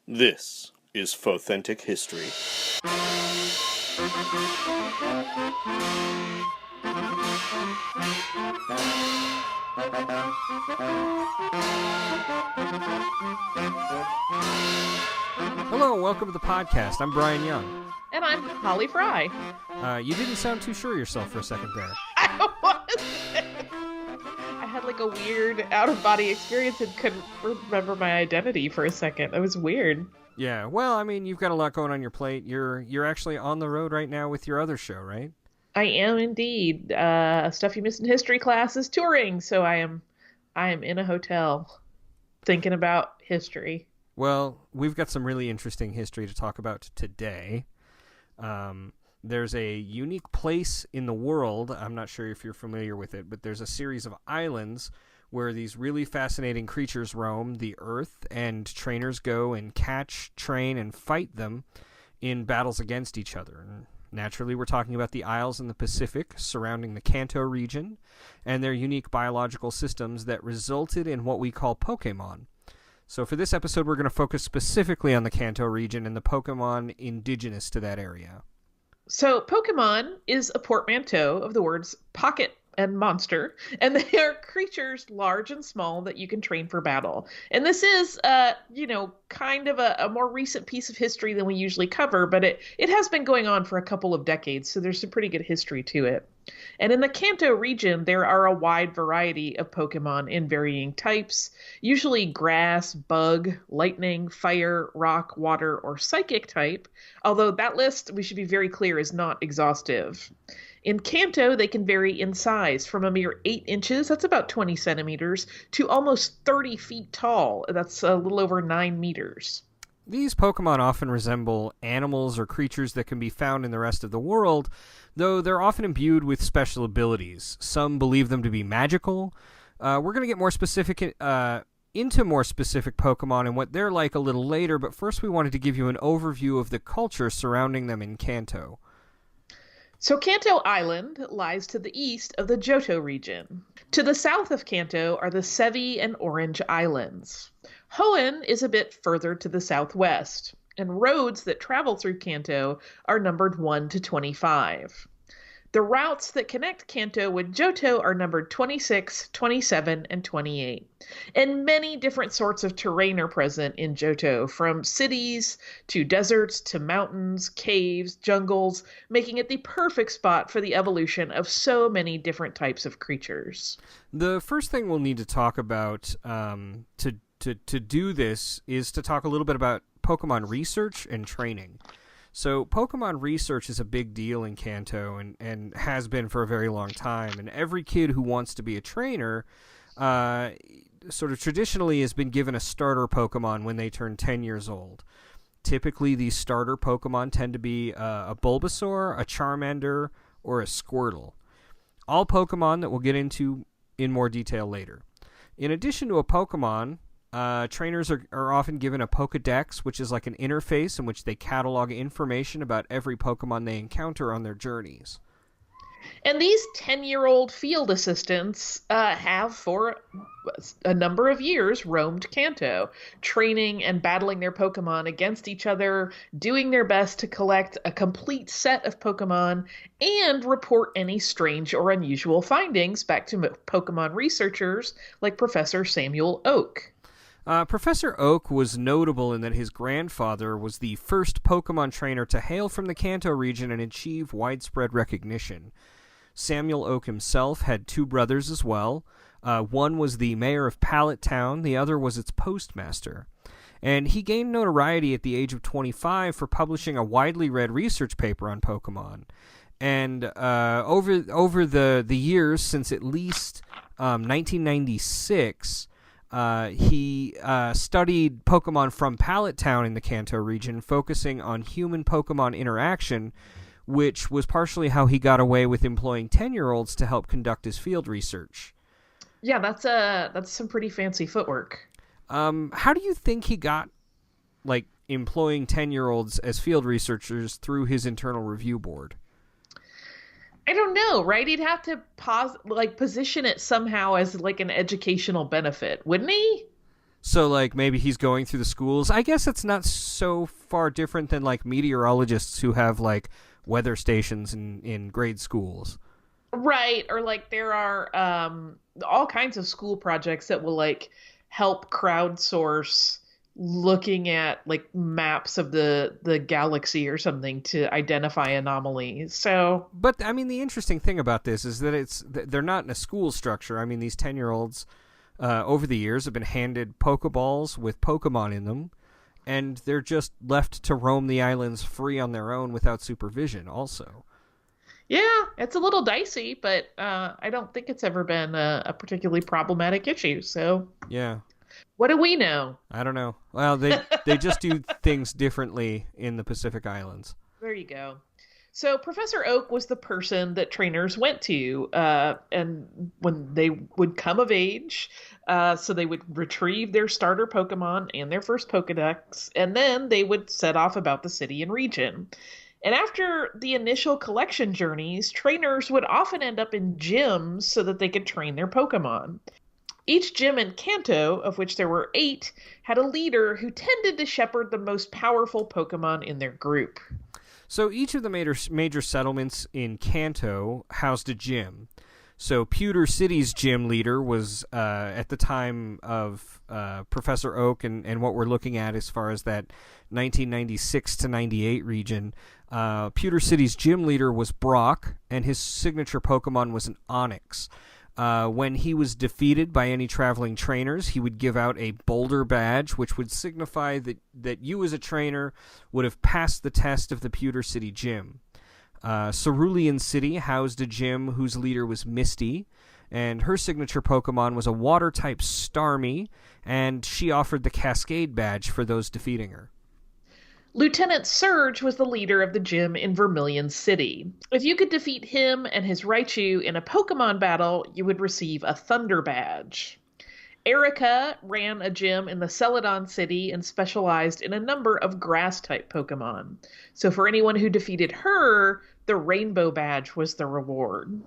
This is Fauxthentic History. Hello, and welcome to the podcast. I'm Brian Young. And I'm Holly Fry. You didn't sound too sure of yourself for a second there. I wasn't. I had like a weird out-of-body experience and couldn't remember my identity for a second. It was weird. Yeah, well, I mean, you've got a lot going on your plate. You're actually on the road right now with your other show, right? I am indeed. Stuff You Missed in History class is touring, so I am in a hotel thinking about history. Well, we've got some really interesting history to talk about today. There's a unique place in the world, I'm not sure if you're familiar with it, but there's a series of islands where these really fascinating creatures roam the earth, and trainers go and catch, train, and fight them in battles against each other. And naturally, we're talking about the isles in the Pacific surrounding the Kanto region and their unique biological systems that resulted in what we call Pokémon. So for this episode, we're going to focus specifically on the Kanto region and the Pokémon indigenous to that area. So Pokémon is a portmanteau of the words pocket and monster, and they are creatures large and small that you can train for battle. And this is, kind of a more recent piece of history than we usually cover, but it has been going on for a couple of decades, so there's some pretty good history to it. And in the Kanto region, there are a wide variety of Pokemon in varying types, usually grass, bug, lightning, fire, rock, water, or psychic type, although that list, we should be very clear, is not exhaustive. In Kanto, they can vary in size from a mere 8 inches, that's about 20 centimeters, to almost 30 feet tall, that's a little over 9 meters. These Pokemon often resemble animals or creatures that can be found in the rest of the world, though they're often imbued with special abilities. Some believe them to be magical. We're going to get more specific into more specific Pokemon and what they're like a little later, but first we wanted to give you an overview of the culture surrounding them in Kanto. So Kanto Island lies to the east of the Johto region. To the south of Kanto are the Sevi and Orange Islands. Hoenn is a bit further to the southwest, and roads that travel through Kanto are numbered 1 to 25. The routes that connect Kanto with Johto are numbered 26, 27, and 28. And many different sorts of terrain are present in Johto, from cities to deserts to mountains, caves, jungles, making it the perfect spot for the evolution of so many different types of creatures. The first thing we'll need to talk about to do this is to talk a little bit about Pokemon research and training. So Pokemon research is a big deal in Kanto and has been for a very long time. And every kid who wants to be a trainer sort of traditionally has been given a starter Pokemon when they turn 10 years old. Typically, these starter Pokemon tend to be a Bulbasaur, a Charmander, or a Squirtle. All Pokemon that we'll get into in more detail later. In addition to a Pokemon, trainers are often given a Pokédex, which is like an interface in which they catalog information about every Pokemon they encounter on their journeys. And these 10-year-old field assistants have, for a number of years, roamed Kanto, training and battling their Pokemon against each other, doing their best to collect a complete set of Pokemon, and report any strange or unusual findings back to Pokemon researchers like Professor Samuel Oak. Professor Oak was notable in that his grandfather was the first Pokemon trainer to hail from the Kanto region and achieve widespread recognition. Samuel Oak himself had 2 brothers as well. One was the mayor of Pallet Town, the other was its postmaster. And he gained notoriety at the age of 25 for publishing a widely read research paper on Pokemon. And over the years, since at least 1996... he studied Pokemon from Pallet Town in the Kanto region, focusing on human-Pokemon interaction, which was partially how he got away with employing 10-year-olds to help conduct his field research. Yeah, that's some pretty fancy footwork. How do you think he got, employing 10-year-olds as field researchers through his internal review board? I don't know, right? He'd have to position it somehow as an educational benefit, wouldn't he? So, like, maybe he's going through the schools. I guess it's not so far different than, like, meteorologists who have, like, weather stations in grade schools. Right, or like there are all kinds of school projects that will like help crowdsource looking at like maps of the galaxy or something to identify anomalies. So, But, I mean, the interesting thing about this is that they're not in a school structure. I mean, these 10-year-olds, over the years, have been handed Pokeballs with Pokemon in them, and they're just left to roam the islands free on their own without supervision also. yeah, it's a little dicey, but I don't think it's ever been a particularly problematic issue. So, Yeah. what do we know? I don't know. Well, they just do things differently in the Pacific Islands. There you go. So Professor Oak was the person that trainers went to, and when they would come of age, so they would retrieve their starter Pokemon and their first Pokedex, and then they would set off about the city and region. And after the initial collection journeys, trainers would often end up in gyms so that they could train their Pokemon. Each gym in Kanto, of which there were 8, had a leader who tended to shepherd the most powerful Pokemon in their group. So each of the major settlements in Kanto housed a gym. So Pewter City's gym leader was, at the time of Professor Oak and what we're looking at as far as that 1996 to 98 region, Pewter City's gym leader was Brock, and his signature Pokemon was an Onix. When he was defeated by any traveling trainers, he would give out a boulder badge, which would signify that you as a trainer would have passed the test of the Pewter City gym. Cerulean City housed a gym whose leader was Misty, and her signature Pokemon was a water-type Starmie, and she offered the Cascade badge for those defeating her. Lieutenant Surge was the leader of the gym in Vermilion City. If you could defeat him and his Raichu in a Pokemon battle, you would receive a Thunder Badge. Erica ran a gym in the Celadon City and specialized in a number of grass-type Pokemon. So for anyone who defeated her, the Rainbow Badge was the reward.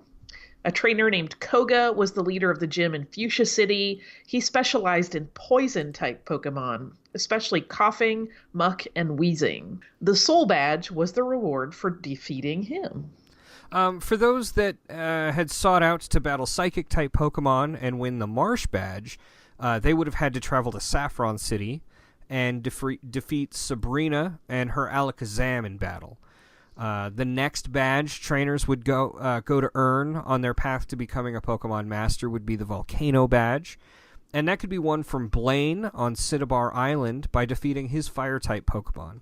A trainer named Koga was the leader of the gym in Fuchsia City. He specialized in poison-type Pokemon, especially coughing, muck, and wheezing. The Soul Badge was the reward for defeating him. For those that had sought out to battle Psychic-type Pokemon and win the Marsh Badge, they would have had to travel to Saffron City and defeat Sabrina and her Alakazam in battle. The next badge trainers would go to earn on their path to becoming a Pokemon Master would be the Volcano Badge, and that could be won from Blaine on Cinnabar Island by defeating his Fire-type Pokemon.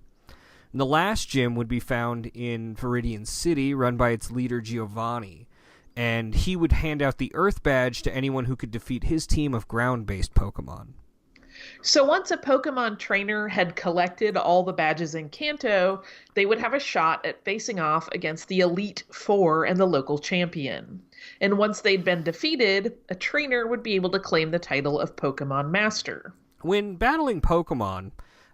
And the last gym would be found in Viridian City, run by its leader Giovanni, and he would hand out the Earth Badge to anyone who could defeat his team of ground-based Pokemon. So once a Pokemon trainer had collected all the badges in Kanto, they would have a shot at facing off against the Elite Four and the local champion. And once they'd been defeated, a trainer would be able to claim the title of Pokemon Master. When battling Pokemon,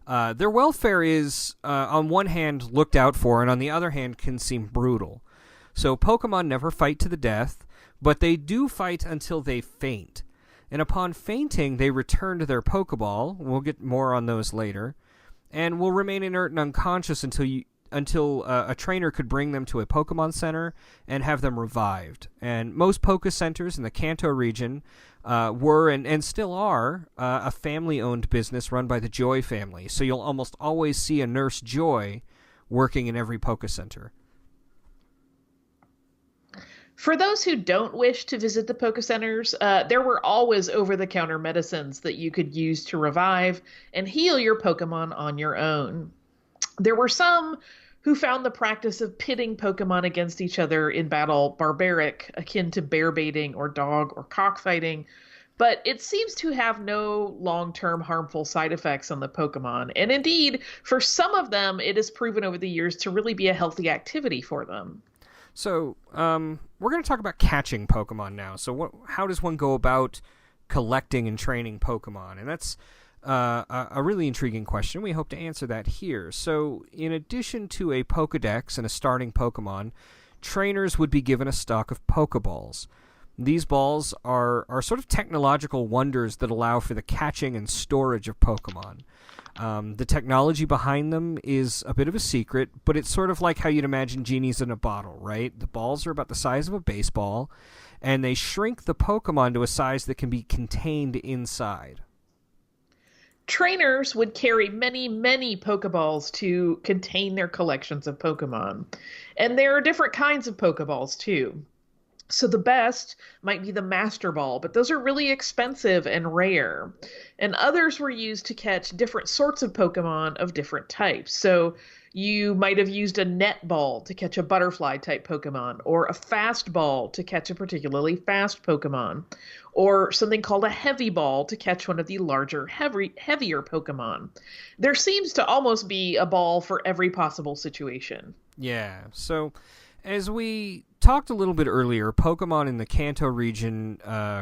their welfare is, on one hand, looked out for, and on the other hand, can seem brutal. So Pokemon never fight to the death, but they do fight until they faint. And upon fainting, they return to their Pokeball. We'll get more on those later. And will remain inert and unconscious until a trainer could bring them to a Pokemon Center and have them revived. And most Poke Centers in the Kanto region were and still are a family-owned business run by the Joy family. So you'll almost always see a Nurse Joy working in every Poke Center. For those who don't wish to visit the Poke Centers, there were always over-the-counter medicines that you could use to revive and heal your Pokemon on your own. There were some who found the practice of pitting Pokemon against each other in battle barbaric, akin to bear baiting or dog or cockfighting, but it seems to have no long-term harmful side effects on the Pokemon. And indeed, for some of them, it has proven over the years to really be a healthy activity for them. So, we're going to talk about catching Pokemon now. So, how does one go about collecting and training Pokemon? And that's a really intriguing question. We hope to answer that here. So, in addition to a Pokedex and a starting Pokemon, trainers would be given a stock of Pokeballs. These balls are sort of technological wonders that allow for the catching and storage of Pokemon. The technology behind them is a bit of a secret, but it's sort of like how you'd imagine genies in a bottle, right? The balls are about the size of a baseball, and they shrink the Pokemon to a size that can be contained inside. Trainers would carry many, many Pokeballs to contain their collections of Pokemon. And there are different kinds of Pokeballs, too. So the best might be the Master Ball, but those are really expensive and rare. And others were used to catch different sorts of Pokemon of different types. So you might have used a net ball to catch a butterfly type Pokemon, or a fast ball to catch a particularly fast Pokemon, or something called a heavy ball to catch one of the larger, heavier Pokemon. There seems to almost be a ball for every possible situation. Yeah, so as we talked a little bit earlier, Pokemon in the Kanto region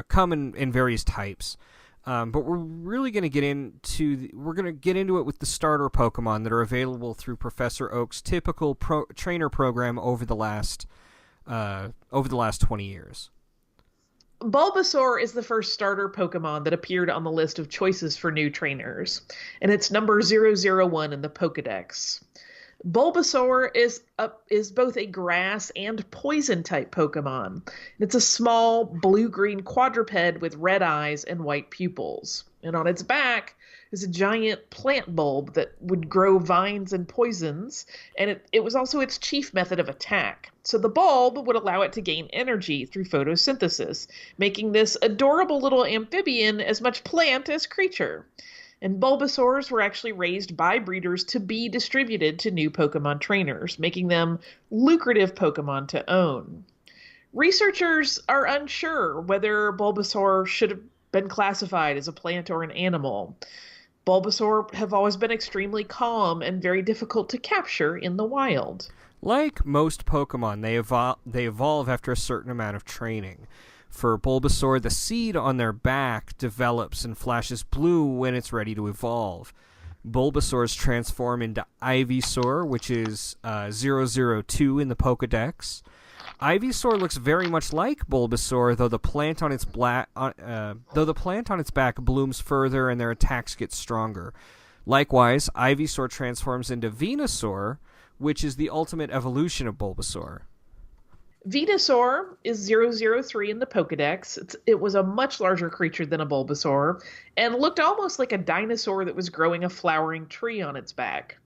come in various types. But we're really going to get into it with the starter Pokemon that are available through Professor Oak's typical trainer program over the last 20 years. Bulbasaur is the first starter Pokemon that appeared on the list of choices for new trainers, and it's number 001 in the Pokédex. Bulbasaur is both a grass and poison type Pokemon. It's a small blue-green quadruped with red eyes and white pupils. And on its back is a giant plant bulb that would grow vines and poisons, and it was also its chief method of attack. So the bulb would allow it to gain energy through photosynthesis, making this adorable little amphibian as much plant as creature. And Bulbasaurs were actually raised by breeders to be distributed to new Pokemon trainers, making them lucrative Pokemon to own. Researchers are unsure whether Bulbasaur should have been classified as a plant or an animal. Bulbasaur have always been extremely calm and very difficult to capture in the wild. Like most Pokemon, they evolve after a certain amount of training. For Bulbasaur, the seed on their back develops and flashes blue when it's ready to evolve. Bulbasaurs transform into Ivysaur, which is 002 in the Pokédex. Ivysaur looks very much like Bulbasaur, though the plant on its back blooms further and their attacks get stronger. Likewise, Ivysaur transforms into Venusaur, which is the ultimate evolution of Bulbasaur. Venusaur is 003 in the Pokédex. It was a much larger creature than a Bulbasaur and looked almost like a dinosaur that was growing a flowering tree on its back.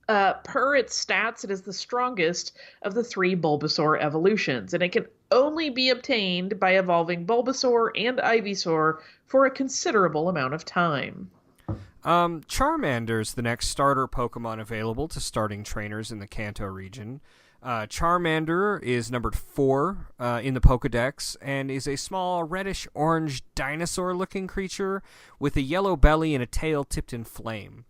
Per its stats, it is the strongest of the three Bulbasaur evolutions, and it can only be obtained by evolving Bulbasaur and Ivysaur for a considerable amount of time. Charmander is the next starter Pokemon available to starting trainers in the Kanto region. Charmander is numbered 4 in the Pokédex and is a small reddish-orange dinosaur-looking creature with a yellow belly and a tail tipped in flame.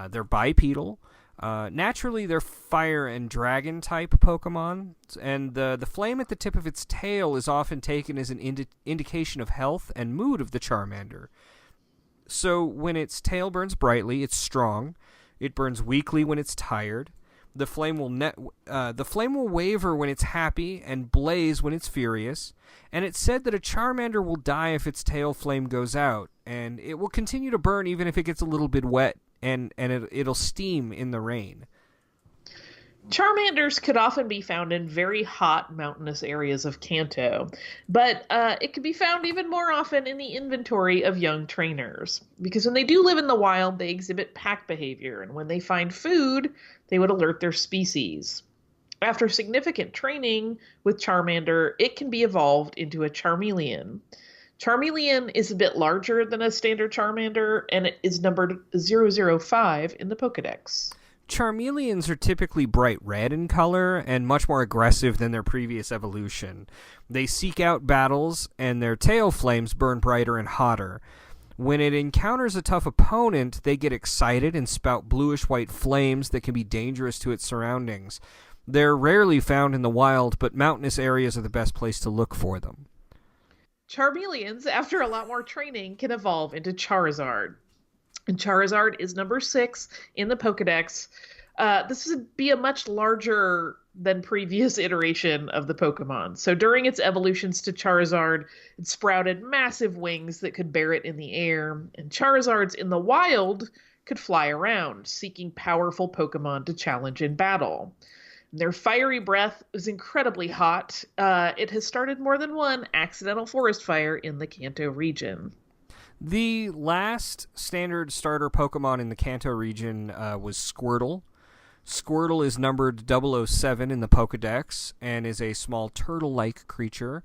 They're bipedal. Naturally, they're fire and dragon type Pokemon, and the flame at the tip of its tail is often taken as an indication of health and mood of the Charmander. So when its tail burns brightly, it's strong. It burns weakly when it's tired. The flame will waver when it's happy and blaze when it's furious. And it's said that a Charmander will die if its tail flame goes out, and it will continue to burn even if it gets a little bit wet, and it'll steam in the rain. Charmanders could often be found in very hot mountainous areas of Kanto, but it could be found even more often in the inventory of young trainers. Because when they do live in the wild, they exhibit pack behavior, and when they find food, they would alert their species. After significant training with Charmander, it can be evolved into a Charmeleon. Charmeleon is a bit larger than a standard Charmander, and it is numbered 005 in the Pokédex. Charmeleons are typically bright red in color and much more aggressive than their previous evolution. They seek out battles, and their tail flames burn brighter and hotter. When it encounters a tough opponent, they get excited and spout bluish-white flames that can be dangerous to its surroundings. They're rarely found in the wild, but mountainous areas are the best place to look for them. Charmeleons, after a lot more training, can evolve into Charizard. And Charizard is number 6 in the Pokédex. This would be a much larger than previous iteration of the Pokemon. So during its evolutions to Charizard, it sprouted massive wings that could bear it in the air, and Charizards in the wild could fly around, seeking powerful Pokemon to challenge in battle. Their fiery breath is incredibly hot. It has started more than one accidental forest fire in the Kanto region. The last standard starter Pokemon in the Kanto region was Squirtle. Squirtle is numbered 007 in the Pokedex and is a small turtle-like creature.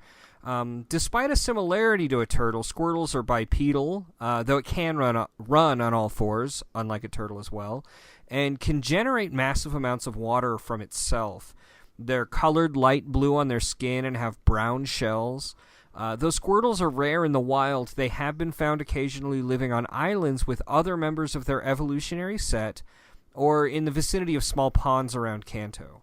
Despite a similarity to a turtle, Squirtles are bipedal, though it can run on all fours, unlike a turtle as well, and can generate massive amounts of water from itself. They're colored light blue on their skin and have brown shells. Though Squirtles are rare in the wild, they have been found occasionally living on islands with other members of their evolutionary set, or in the vicinity of small ponds around Kanto.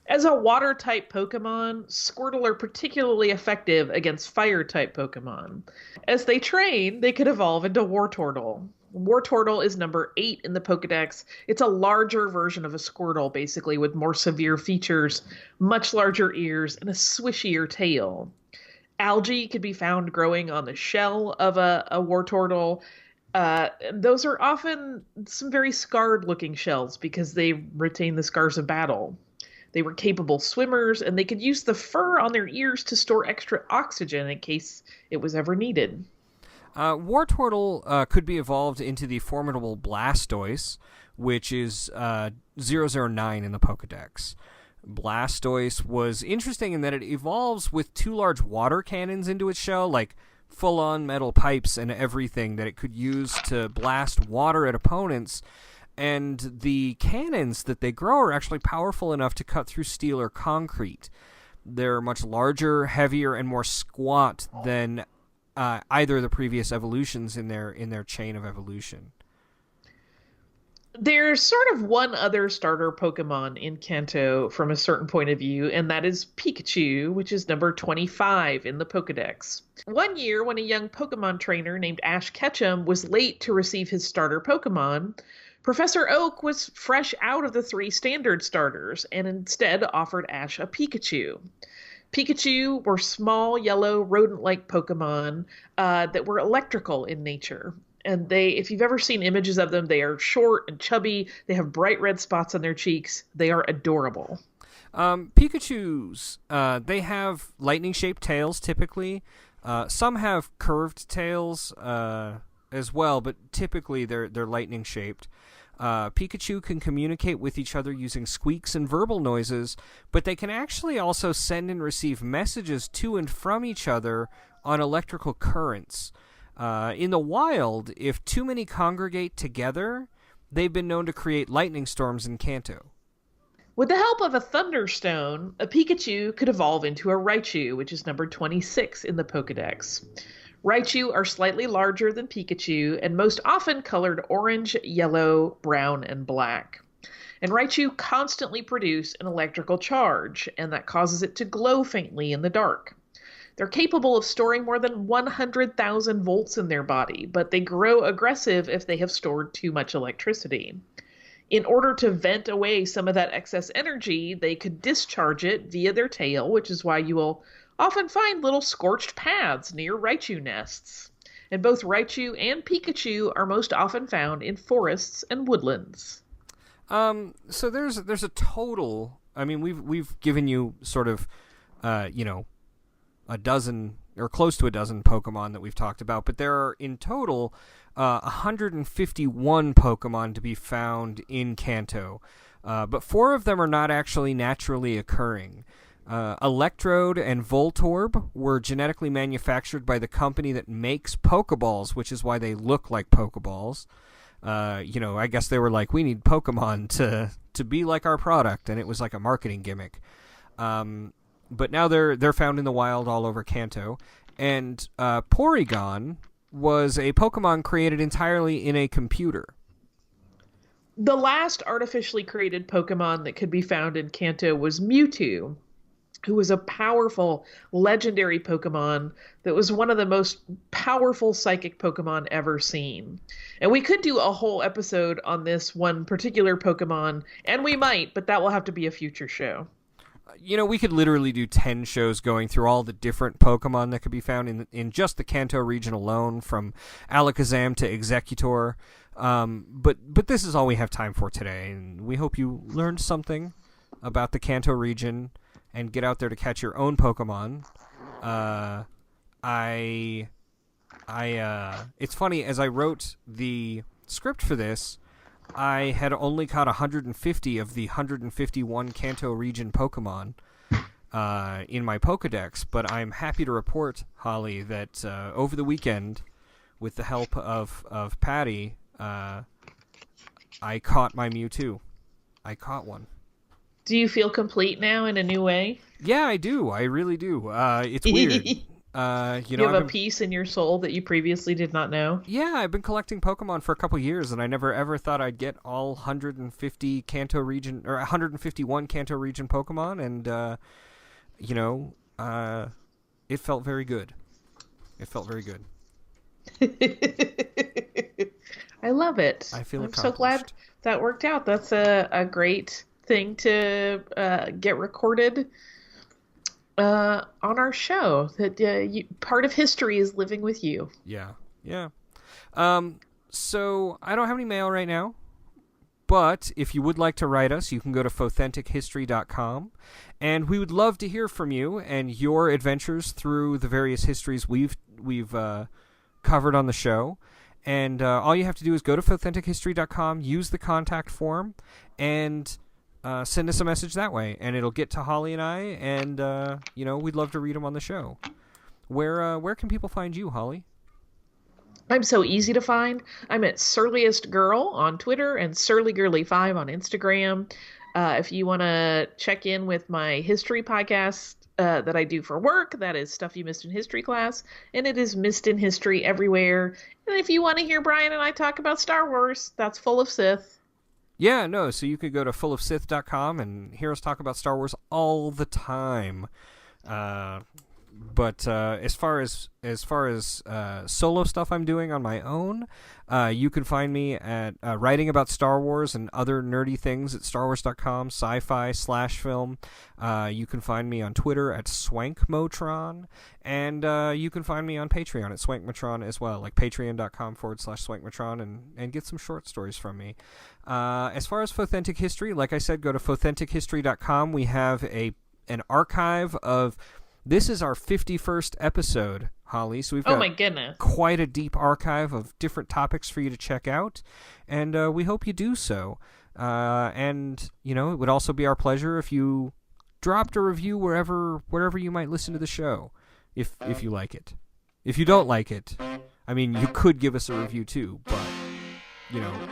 As a water-type Pokemon, Squirtle are particularly effective against fire-type Pokemon. As they train, they could evolve into Wartortle. Wartortle is number 8 in the Pokedex. It's a larger version of a Squirtle, basically, with more severe features, much larger ears, and a swishier tail. Algae could be found growing on the shell of a Wartortle. Those are often some very scarred-looking shells because they retain the scars of battle. They were capable swimmers, and they could use the fur on their ears to store extra oxygen in case it was ever needed. Wartortle could be evolved into the formidable Blastoise, which is 009 in the Pokedex. Blastoise was interesting in that it evolves with 2 large water cannons into its shell, like full-on metal pipes and everything that it could use to blast water at opponents, and the cannons that they grow are actually powerful enough to cut through steel or concrete. They're much larger, heavier, and more squat than either of the previous evolutions in their chain of evolution. There's sort of one other starter Pokemon in Kanto from a certain point of view, and that is Pikachu, which is number 25 in the Pokedex. One year, when a young Pokemon trainer named Ash Ketchum was late to receive his starter Pokemon, Professor Oak was fresh out of the 3 standard starters and instead offered Ash a Pikachu. Pikachu were small, yellow, rodent-like Pokemon that were electrical in nature. And if you've ever seen images of them, they are short and chubby. They have bright red spots on their cheeks. They are adorable. Pikachus, they have lightning-shaped tails typically. Some have curved tails as well, but typically they're lightning-shaped. Pikachu can communicate with each other using squeaks and verbal noises, but they can actually also send and receive messages to and from each other on electrical currents. In the wild, if too many congregate together, they've been known to create lightning storms in Kanto. With the help of a Thunderstone, a Pikachu could evolve into a Raichu, which is number 26 in the Pokedex. Raichu are slightly larger than Pikachu and most often colored orange, yellow, brown, and black. And Raichu constantly produce an electrical charge, and that causes it to glow faintly in the dark. They're capable of storing more than 100,000 volts in their body, but they grow aggressive if they have stored too much electricity. In order to vent away some of that excess energy, they could discharge it via their tail, which is why you will often find little scorched paths near Raichu nests. And both Raichu and Pikachu are most often found in forests and woodlands. So there's a total. I mean, we've given you sort of, a dozen or close to a dozen Pokemon that we've talked about, but there are in total 151 Pokemon to be found in Kanto. But 4 of them are not actually naturally occurring. Electrode and Voltorb were genetically manufactured by the company that makes Pokeballs, which is why they look like Pokeballs. I guess they were like, we need Pokemon to be like our product, and it was like a marketing gimmick. But now they're found in the wild all over Kanto. And Porygon was a Pokemon created entirely in a computer. The last artificially created Pokemon that could be found in Kanto was Mewtwo. who was a powerful, legendary Pokemon that was one of the most powerful psychic Pokemon ever seen. And we could do a whole episode on this one particular Pokemon, and we might, but that will have to be a future show. We could literally do 10 shows going through all the different Pokemon that could be found in just the Kanto region alone, from Alakazam to Executor. But this is all we have time for today, and we hope you learned something about the Kanto region and get out there to catch your own Pokemon. It's funny, as I wrote the script for this, I had only caught 150 of the 151 Kanto region Pokemon in my Pokedex, but I'm happy to report, Holly, that over the weekend, with the help of Patty, I caught my Mewtwo. I caught one. Do you feel complete now in a new way? Yeah, I do. I really do. It's weird. You have a peace in your soul that you previously did not know? Yeah, I've been collecting Pokemon for a couple years, and I never ever thought I'd get all 150 Kanto region, or 151 Kanto region Pokemon, and, it felt very good. It felt very good. I love it. I feel I'm accomplished. so glad that worked out. That's a great thing to get recorded on our show. That part of history is living with you. Yeah. So I don't have any mail right now, but if you would like to write us, you can go to fauxthentichistory.com, and we would love to hear from you and your adventures through the various histories we've covered on the show. And all you have to do is go to fauxthentichistory.com, use the contact form, and send us a message that way, and it'll get to Holly and I, and we'd love to read them on the show. Where can people find you, Holly? I'm so easy to find. I'm at Surliest Girl on Twitter and SurlyGirly5 on Instagram. If you want to check in with my history podcast that I do for work, that is Stuff You Missed in History Class, and it is Missed in History everywhere. And if you want to hear Brian and I talk about Star Wars, that's Full of Sith. Yeah, no, so you could go to fullofsith.com and hear us talk about Star Wars all the time. But as far as solo stuff I'm doing on my own, you can find me at writing about Star Wars and other nerdy things at starwars.com, sci-fi/film. You can find me on Twitter at swankmotron, and you can find me on Patreon at swankmotron as well, like patreon.com/swankmotron, and get some short stories from me. As far as Fauxthentic History, like I said, go to fauxthentichistory.com. We have an archive of... This is our 51st episode, Holly, so we've got my goodness, quite a deep archive of different topics for you to check out, and we hope you do so. And, it would also be our pleasure if you dropped a review wherever you might listen to the show, if you like it. If you don't like it, I mean, you could give us a review too, but,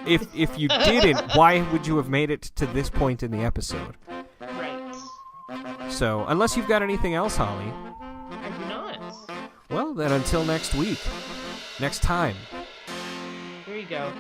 if you didn't, why would you have made it to this point in the episode? So, unless you've got anything else, Holly. I do not. Well, then until next week. Next time. There you go.